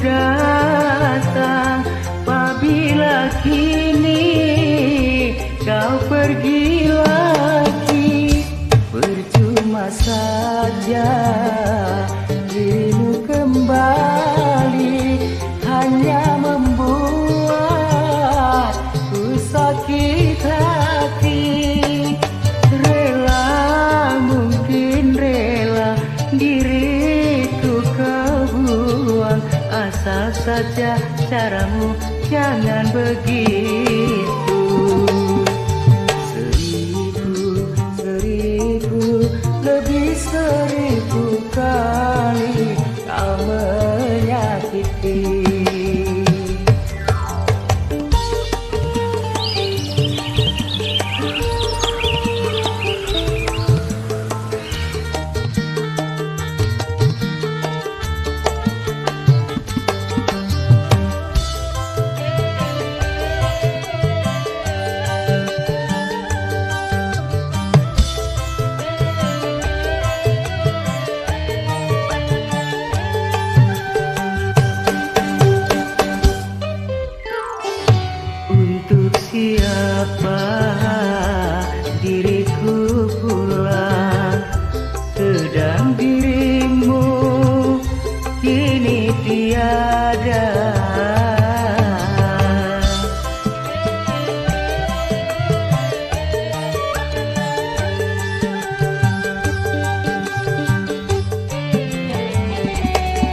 datang, apabila kini kau pergi lagi. Percuma saja dirimu kembali, hanya membuat ku sakit hati. Rela, mungkin rela diriku kau buang, asal saja caramu jangan begitu. Lebih seribu kali kau menyakiti. Untuk siapa diriku pulang, sedang dirimu kini tiada.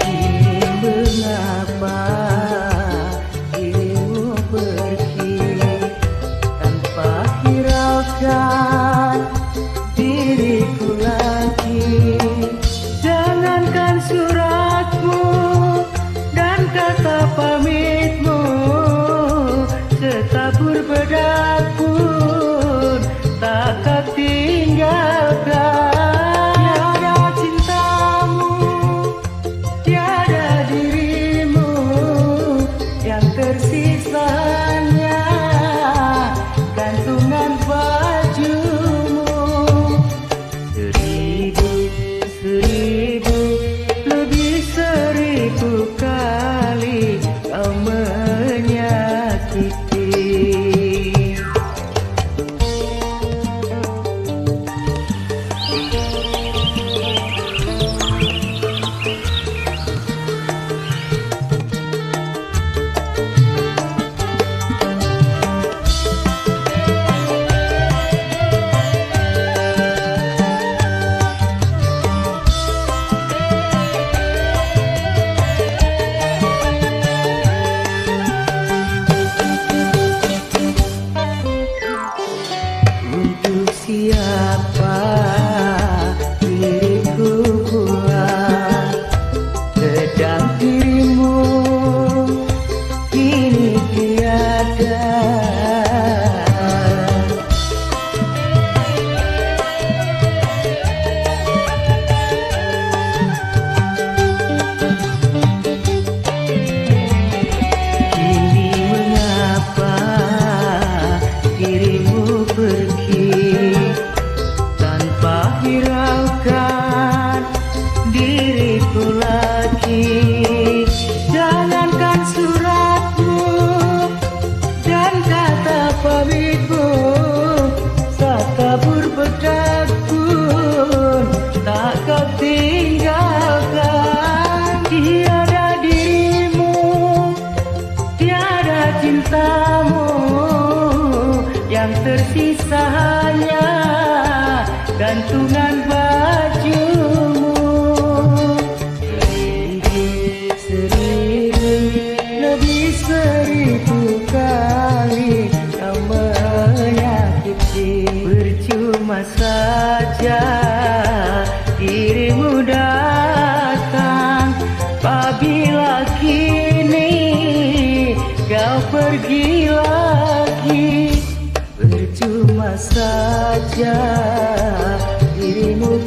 Kini mengapa diriku lagi? Jangankan suratmu dan kata pamitmu, setabur bedak pun tak kau tinggalkan. Tiada cintamu, tiada dirimu, yang tersisa hanya gantungan bajumu. Lebih seribu kali kau menyakiti. Siapa diriku pulang, sedang dirimu kini tiada. Kini mengapa dirimu pergi, hiraukan diriku lagi. Jangankan suratmu dan kata pamitmu, setabur bedak pun tak kau tinggalkan. Tiada dirimu, tiada cintamu, yang tersisa hanya gantungan bajumu. Lebih seribu kali kau menyakiti. Percuma saja dirimu datang, apabila kini kau pergi lagi. Percuma saja dirimu